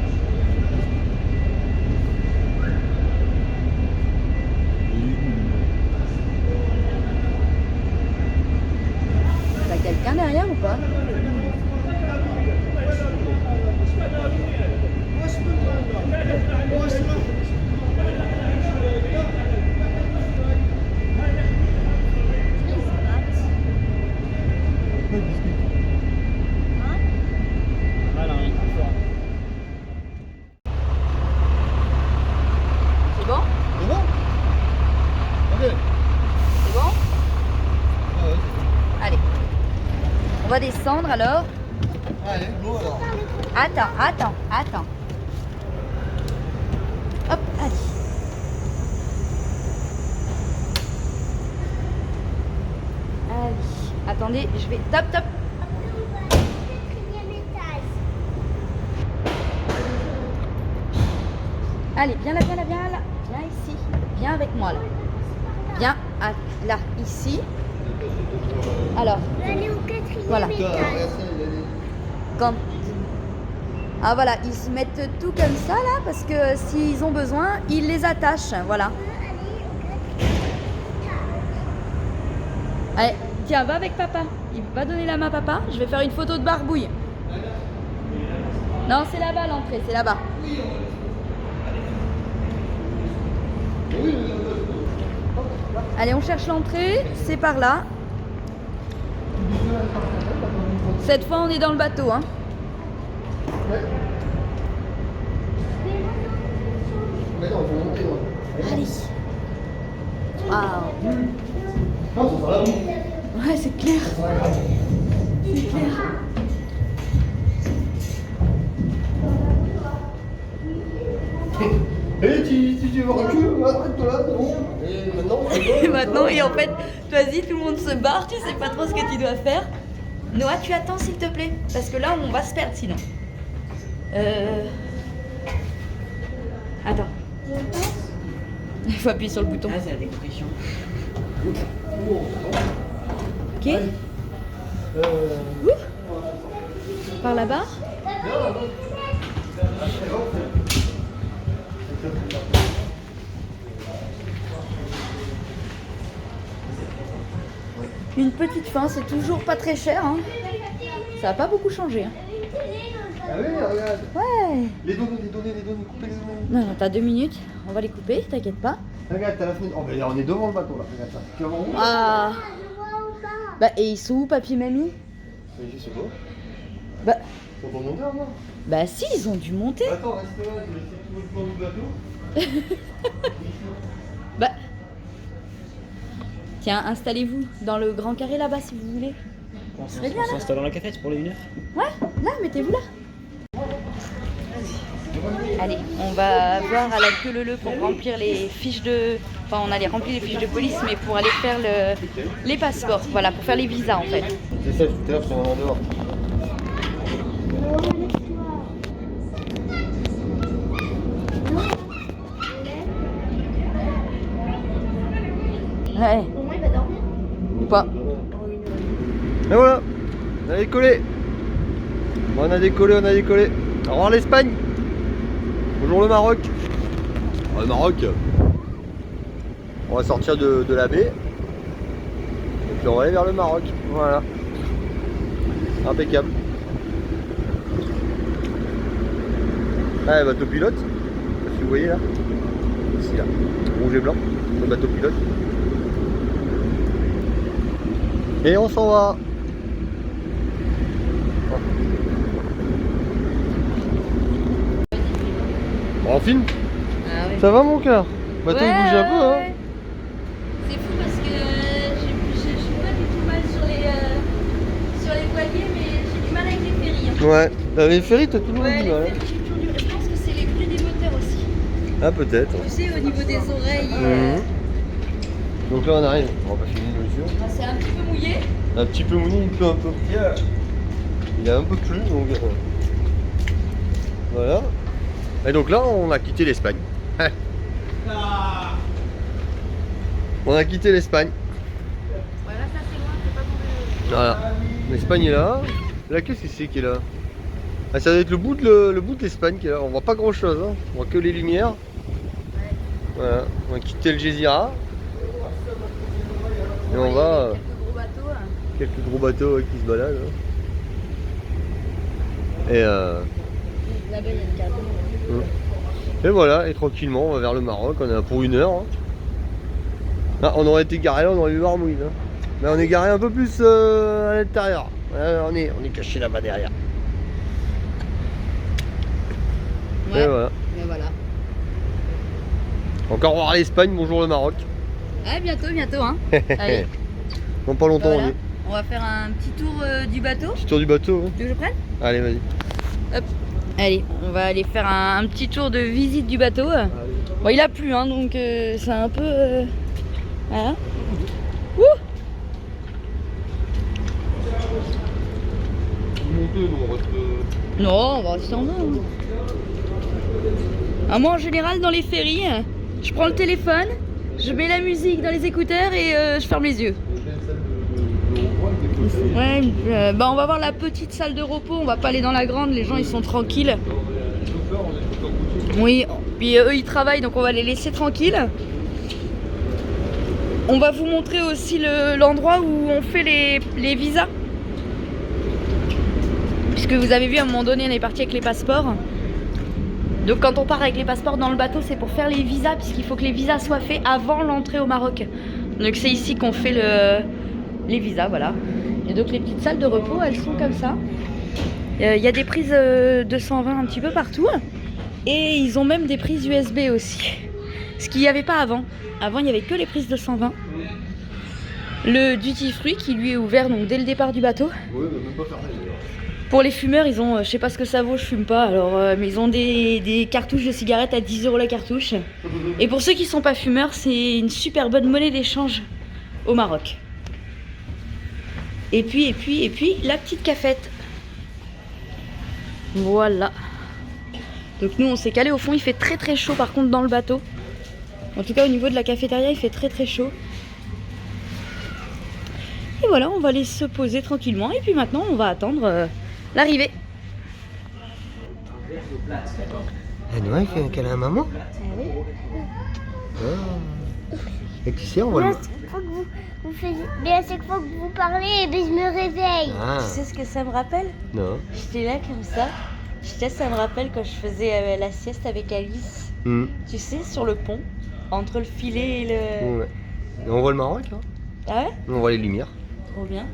T'as quelqu'un derrière ou pas? C'est bon? C'est bon? Ok. C'est bon? Ah ouais, Allez. On va descendre alors. allez, go alors. Attends. Hop, allez. Allez. Attendez, je vais... Top. Allez, viens là. Viens ici. Viens avec moi là. Viens là, ici. Alors, Aller au 4e Voilà. étage. quand... Ah voilà, ils se mettent tout comme ça là, parce que s'ils ont besoin, ils les attachent, voilà. Allez, tiens, va avec papa. Il va donner la main à papa. Je vais faire une photo de barbouille. Non, c'est là-bas l'entrée, c'est là-bas. Allez, on cherche l'entrée, c'est par là. Cette fois, on est dans le bateau, hein. Mais non, faut monter, moi. Allez. Waouh. Non, c'est pas là. Ouais, c'est clair. C'est clair. Et tu veux reculer, arrête-toi là, c'est bon. Et maintenant, Et maintenant, et en fait, vas-y, tout le monde se barre, tu sais pas trop ce que tu dois faire. Noah, tu attends s'il te plaît, parce que là, on va se perdre sinon. Attends. Il faut appuyer sur le bouton. Ah, c'est la décompression. Ok. Ouh. Par là-bas. Une petite fin, c'est toujours pas très cher. Hein. Ça a pas beaucoup changé. Hein. Ah oui, regarde. Ouais. Les données, coupez les données. Non, t'as 2 minutes. On va les couper, t'inquiète pas. Regarde, t'as la fenêtre. Oh, mais là, on est devant le bateau là, regarde ça. Tu vas voir où? Ah. Bah, et ils sont où, papy, mamie? Mais je sais pas. Bah, Faut pas monter avant. bah si, ils ont dû monter. Attends, reste là, je vais essayer de trouver le plan du bateau. Bah. Tiens, installez-vous dans le grand carré là-bas si vous voulez. On serait bien, là. s'installe dans la cafette pour les 1 heure. Ouais, là, mettez-vous là. Allez, on va voir à la queue leu pour remplir les fiches de... Enfin, on allait remplir les fiches de police, mais pour aller faire les passeports. Voilà, pour faire les visas en fait. C'est ça, tout à l'heure, je suis en dehors. Ouais. Au moins, il va dormir. Ou pas. Et voilà, on a décollé. On a décollé. Au revoir l'Espagne. Bonjour le Maroc. Le Maroc. On va sortir de la baie. Et puis on va aller vers le Maroc. Voilà. Impeccable. Ah, le bateau pilote. Si vous voyez là. Ici là. Rouge et blanc. Le bateau pilote. Et on s'en va. On filme? Ah ouais. Ça va mon cœur? Le bateau il bouge un peu hein? C'est fou parce que je suis pas du tout mal sur les voiliers, mais j'ai du mal avec les ferries. Hein. Ouais. Les ferries t'as toujours du mal. Les ferries, j'ai toujours du mal. Je pense que c'est les bruits des moteurs aussi. Ah peut-être. Tu sais, au niveau des oreilles. Donc là on arrive, on va pas filmer une mesure. C'est un petit peu mouillé. Un petit peu mouillé, un peu. Il a un peu plu donc voilà. Et donc là on a quitté l'Espagne. On a quitté l'Espagne. Voilà, ça c'est loin, c'est pas mauvais. Voilà. L'Espagne est là. Là qu'est-ce que c'est qui est là? Ah, ça doit être le bout de l'Espagne qui est là. On voit pas grand chose, hein. On voit que les lumières. Voilà. On va quitter le Gézira. Et on va. Quelques gros bateaux qui se baladent. Hein. Et Là-bas il y a une carte. Et voilà, et tranquillement on va vers le Maroc, on est là pour 1 heure. Hein. Ah, on aurait été garé là, on aurait eu Marmouille. Hein. Mais on est garé un peu plus à l'intérieur. On est caché là-bas derrière. Ouais. Et voilà. Mais voilà. Encore au revoir l'Espagne, bonjour le Maroc. Ouais, bientôt, hein. Allez. Dans pas longtemps Voilà. on y est. On va faire un petit tour du bateau. Petit tour du bateau. Hein. Tu veux que je prenne? Allez, vas-y. Hop. Allez, on va aller faire un petit tour de visite du bateau. Bon, il a plu, hein, donc c'est un peu... Voilà. Ouh. Non, on va rester en bas. Hein. Ah, moi, en général, dans les ferries, je prends le téléphone, je mets la musique dans les écouteurs et je ferme les yeux. Ouais, bah on va voir la petite salle de repos, on va pas aller dans la grande, les gens ils sont tranquilles. Oui, puis eux ils travaillent donc on va les laisser tranquilles. On va vous montrer aussi l'endroit où on fait les visas. Puisque vous avez vu à un moment donné on est parti avec les passeports. Donc quand on part avec les passeports dans le bateau c'est pour faire les visas puisqu'il faut que les visas soient faits avant l'entrée au Maroc. Donc c'est ici qu'on fait les visas, voilà. Et donc les petites salles de repos, elles sont comme ça. Il y a des prises 220 un petit peu partout. Et ils ont même des prises USB aussi. Ce qu'il n'y avait pas avant. Avant, il n'y avait que les prises 220. Le duty free qui lui est ouvert donc dès le départ du bateau. Ouais, même pas fermé. Pour les fumeurs, ils ont, je sais pas ce que ça vaut, je fume pas. Alors, mais ils ont des cartouches de cigarettes à 10 € la cartouche. Et pour ceux qui sont pas fumeurs, c'est une super bonne monnaie d'échange au Maroc. Et puis, la petite cafette. Voilà. Donc nous, on s'est calé au fond. Il fait très très chaud par contre dans le bateau. En tout cas, au niveau de la cafétéria, il fait très très chaud. Et voilà, on va aller se poser tranquillement. Et puis maintenant, on va attendre l'arrivée. Ah non, il fait un câlin à maman. Ah. Et tu sais, on va le... Mais à chaque fois que vous parlez, eh ben, je me réveille. Ah. Tu sais ce que ça me rappelle? Non. J'étais là comme ça. Ça me rappelle quand je faisais la sieste avec Alice. Tu sais, sur le pont, entre le filet et le... Ouais. Et on voit le Maroc, hein. Ah ouais? On voit les lumières. Trop bien.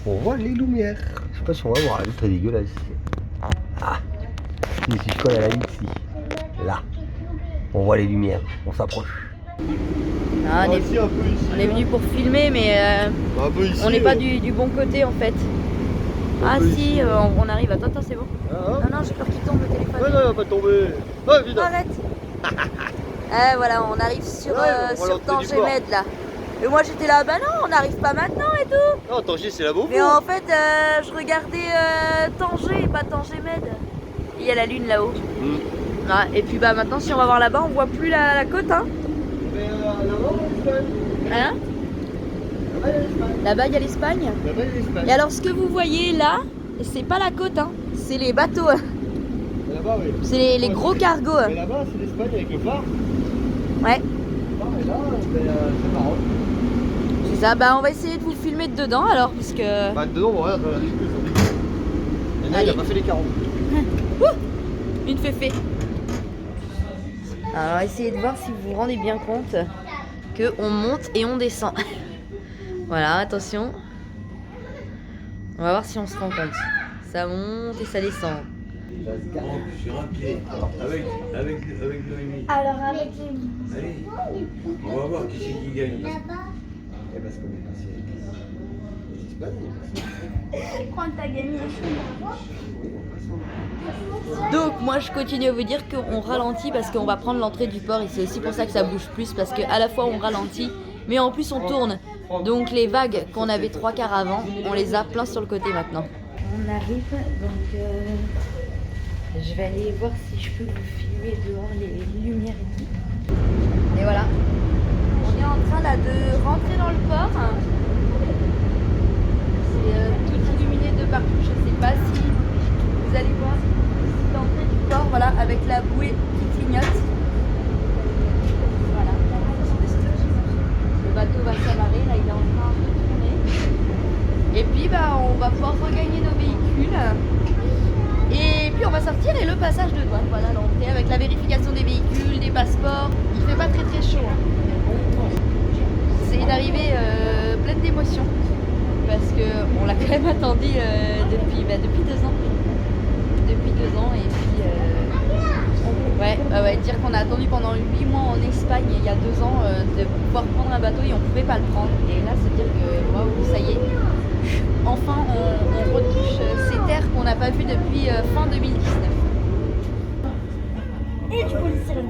On voit les lumières. Je sais pas si on va voir, elle est très dégueulasse. Ah. Si je colle à la ligne ici. Là. On voit les lumières. On s'approche. Ah, on est venu pour filmer, mais ici, on n'est pas du bon côté en fait. Ah si, on arrive. Attends, c'est bon. Ah, Non, j'ai peur qu'il tombe le téléphone. ouais, non, il va pas tomber. Ah, évidemment. Arrête. Voilà, on arrive sur Tanger Med là. Et moi j'étais là, bah non, on n'arrive pas maintenant et tout. Non, Tanger c'est là-bas. Mais en fait, je regardais Tanger et pas Tanger Med. Il y a la lune là-haut. Ah, et puis bah maintenant, si on va voir là-bas, on voit plus la côte, hein. Mais là-bas, l'Espagne. Hein? Là-bas, il y a l'Espagne. Là-bas, il y a l'Espagne. Et alors, ce que vous voyez là, c'est pas la côte, hein. C'est les bateaux. Là-bas, oui. C'est les gros cargos. Mais là-bas, c'est l'Espagne avec le phare. Ouais. Le phare est là, c'est le Maroc. C'est ça, bah on va essayer de vous filmer de dedans alors, parce que... Bah, dedans, on regarde, il y en a, il a pas fait les 40. Une féfé. Alors, essayez de voir si vous vous rendez bien compte que on monte et on descend. Voilà, attention. On va voir si on se rend compte. Ça monte et ça descend. Sur un pied, avec Noémie. Alors avec Allez, on va voir qui c'est qui gagne. là-bas, Et parce qu'on est passé avec l'Espagne. Quand t'as gagné Donc moi je continue à vous dire qu'on ralentit parce qu'on va prendre l'entrée du port et c'est aussi pour ça que ça bouge plus parce qu'à la fois on ralentit mais en plus on tourne. Donc les vagues qu'on avait 3/4 avant, on les a plein sur le côté maintenant. On arrive donc je vais aller voir si je peux vous filmer dehors les lumières et tout. Et voilà. On est en train là de rentrer dans le port. C'est tout illuminé de partout, je ne sais pas si vous allez voir l'entrée du port, voilà, avec la bouée qui clignote. Voilà. Le bateau va s'amarrer, là il est en train de tourner. Et puis bah, on va pouvoir regagner nos véhicules. Et puis on va sortir et le passage de douane, voilà l'entrée avec la vérification des véhicules, des passeports. Il fait pas très très chaud. C'est une arrivée pleine d'émotions. Parce qu'on l'a quand même attendu depuis 2 ans. Depuis 2 ans et puis ouais, dire qu'on a attendu pendant 8 mois en Espagne il y a 2 ans de pouvoir prendre un bateau et on pouvait pas le prendre. Et là c'est dire que waouh, ça y est, enfin on retouche ces terres qu'on n'a pas vues depuis fin 2019. Et tu peux le serrer.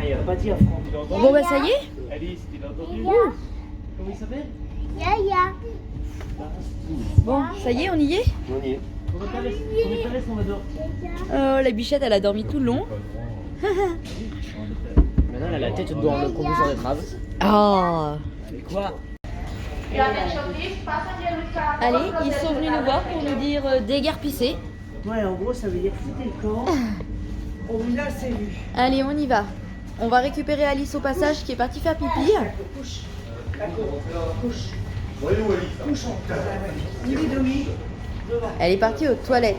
Il va pas dire Franck. Bon bah ça y est. Alice, tu l'as entendu? Comment il s'appelle? Yaya. Bon, ça y est, on y est. On y est. Comment t'arrêtes on adore? Oh, la bichette, elle a dormi tout le long. Maintenant elle a la tête dans le compresseur d'étrave. Oh. Mais quoi? Allez, ils sont venus nous voir pour nous dire déguerpisser. Ouais, en gros ça veut dire foutez le camp. On vous a assez vu. Allez, on y va. On va récupérer Alice au passage qui est partie faire pipi. Couche. Couche. Voyons Alice. Couche. Nuit demi. Elle est partie aux toilettes.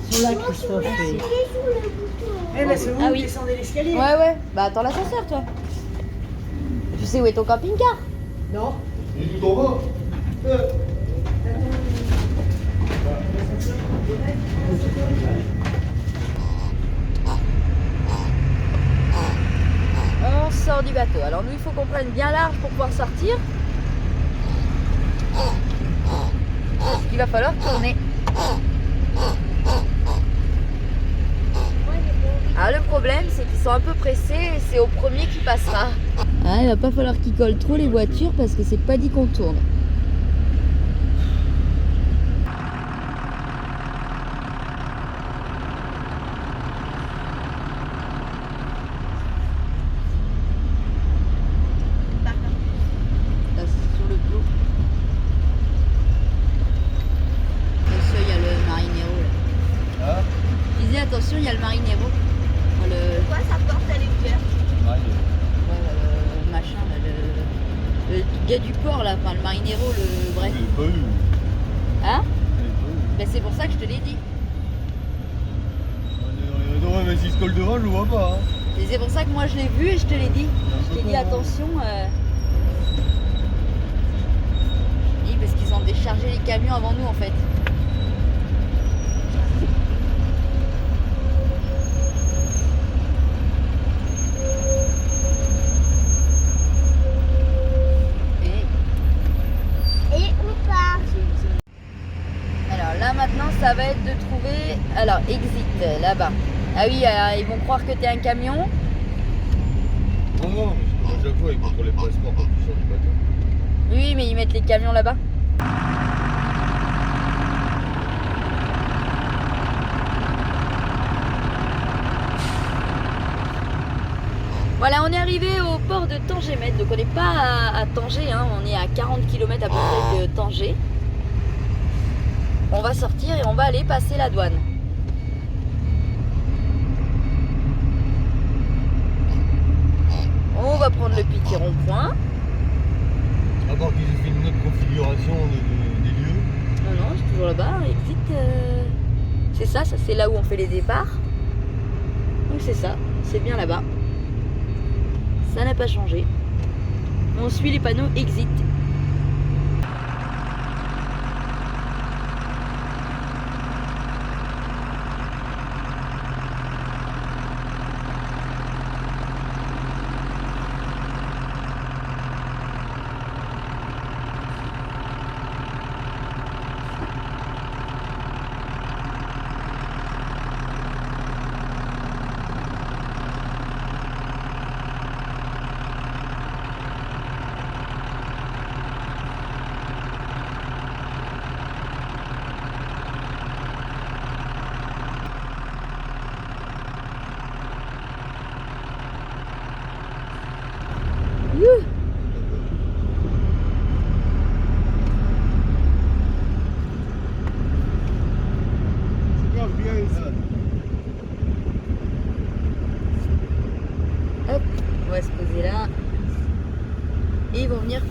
Sur la Christophe. Eh ben c'est vous Ah qui oui. descendez l'escalier. Ouais. Bah attends l'ascenseur, toi. Tu sais où est ton camping-car? Non. Il est tout en bas. On sort du bateau. Alors nous, il faut qu'on prenne bien large pour pouvoir sortir. Parce qu'il va falloir tourner. Ah, le problème, c'est qu'ils sont un peu pressés et c'est au premier qui passera. Ah, il va pas falloir qu'ils collent trop les voitures parce que c'est pas dit qu'on tourne. Là, c'est sur le dos. Attention, il y a le Marinero là. Ah. Je disais attention, il y a le Marinero. Enfin, Quoi ça porte à l'éclair? le machin là, le gars du port là, enfin le Marinero, le bref. Je l'ai pas eu. Hein? Ben c'est pour ça que je te l'ai dit. Non, mais s'il se colle devant, je le vois pas. Hein. Et c'est pour ça que moi je l'ai vu et je te l'ai dit. Je t'ai dit attention. Oui, parce qu'ils ont déchargé les camions avant nous en fait. Et on part. Alors là maintenant ça va être de trouver. Alors exit là-bas. Ah oui, ils vont croire que t'es un camion. Non, parce qu'à chaque fois, ils contrôlent les passeports quand tu sors du bateau. Oui, mais ils mettent les camions là-bas. Voilà, on est arrivé au port de Tanger-Med. Donc on n'est pas à Tanger, hein, on est à 40 km à peu près de Tanger. On va sortir et on va aller passer la douane. On va prendre le petit rond-point. À part qu'ils aient fait une autre configuration des lieux. Non, c'est toujours là-bas. Exit. C'est ça, c'est là où on fait les départs. Donc c'est ça, c'est bien là-bas. Ça n'a pas changé. On suit les panneaux exit.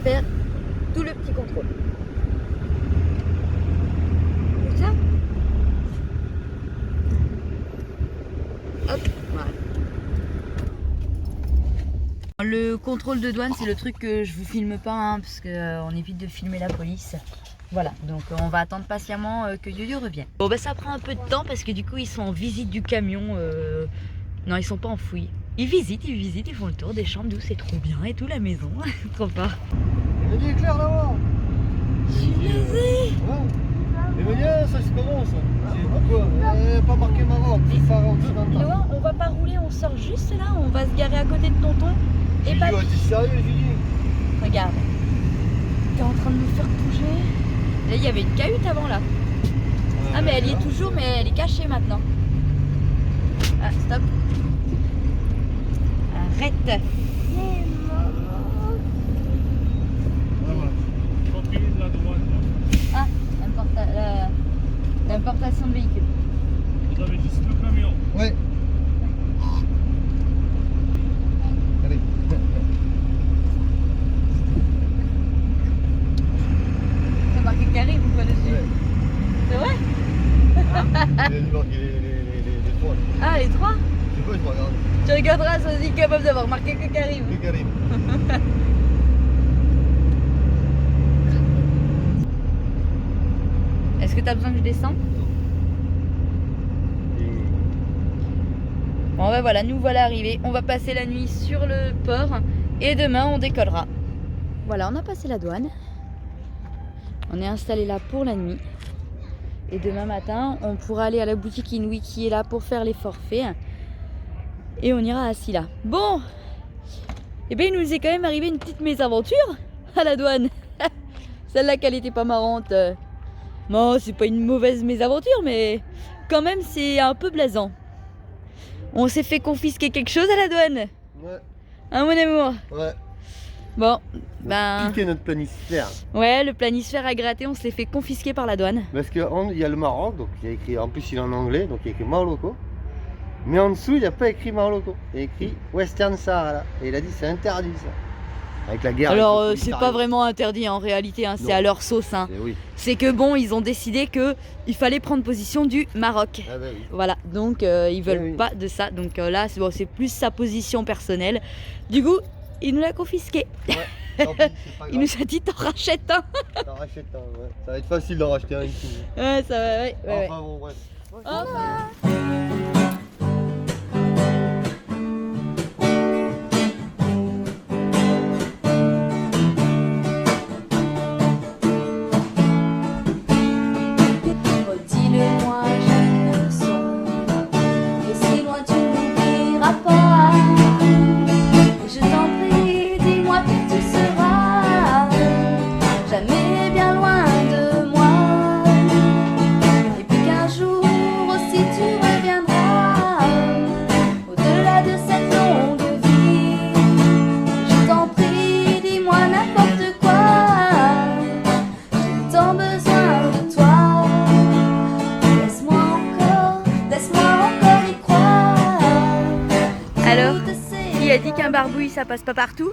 faire tout le petit contrôle. Comme ça. Hop, voilà. Le contrôle de douane, c'est le truc que je vous filme pas, hein, parce qu'on évite de filmer la police. Voilà, donc on va attendre patiemment que Yo-Yo revienne. Bon bah ça prend un peu de temps parce que du coup ils sont en visite du camion. Non, ils sont pas en fouille. Ils visitent, ils font le tour des chambres d'où c'est trop bien et tout, la maison. Trop pas. Emmanuel est clair là-bas. Vas-y. Emmanuel, ça c'est comment ça? Pourquoi? Pas marqué Maroc, c'est phare occidental. Léon, on va pas rouler, on sort juste là, on va se garer à côté de tonton. Et pas. T'es sérieux, Julie? Regarde. T'es en train de nous faire bouger. Là, il y avait une cahute avant là. Ah mais elle y est toujours, mais elle est cachée maintenant. Ah, stop. Arrête. Ah, l'importation de véhicules. Vous avez juste le camion. Ouais. Allez. C'est marqué Karim ou quoi dessus? Ouais. C'est vrai? Il a dû marquer les trois. Ah, les trois? Je sais pas, je me regarde. Tu regarderas, sois-y capable d'avoir marqué que Karim. Que Karim. Est-ce que tu as besoin que je descende? Bon ben voilà, nous voilà arrivés. On va passer la nuit sur le port et demain on décollera. Voilà, on a passé la douane. On est installé là pour la nuit. Et demain matin, on pourra aller à la boutique Inouï qui est là pour faire les forfaits. Et on ira à Silla. Bon, et bien il nous est quand même arrivé une petite mésaventure à la douane. Celle-là qu'elle était pas marrante. Bon, c'est pas une mauvaise mésaventure, mais quand même c'est un peu blasant. On s'est fait confisquer quelque chose à la douane. Ouais. Hein mon amour? Ouais. Bon, ben... Piquer notre planisphère. Ouais, le planisphère a gratté, on s'est fait confisquer par la douane. Parce qu'il y a le Maroc, donc il y a écrit, en plus il est en anglais, donc il y a écrit Marloco. Mais en dessous il n'y a pas écrit Marloco, il y a écrit Western Sahara. Et il a dit c'est interdit ça. Avec la guerre. Alors c'est pas vraiment interdit en réalité, hein, c'est à leur sauce. Hein. Oui. C'est que bon, ils ont décidé que il fallait prendre position du Maroc. Ah bah oui. Voilà, donc ils veulent Oui. pas de ça. Donc là, c'est bon, plus sa position personnelle. Du coup, il nous l'a confisqué. Ouais, tant pis, c'est pas Il nous a dit t'en rachètes un. T'en rachètes un, ouais. Ça va être facile d'en racheter un ici. Ouais, ça va, ouais. Enfin bon, bref. Enfin. Redis-le-moi chaque leçon, et si loin tu n'oublieras pas. Je t'en prie, dis-moi que tu seras jamais bien loin de moi. Et puis qu'un jour aussi tu reviendras au-delà de cette longue vie. Je t'en prie, dis-moi n'importe quoi. J'ai tant besoin de toi. Laisse-moi encore y croire. Alors, qui a dit qu'un barbouille ça passe pas partout?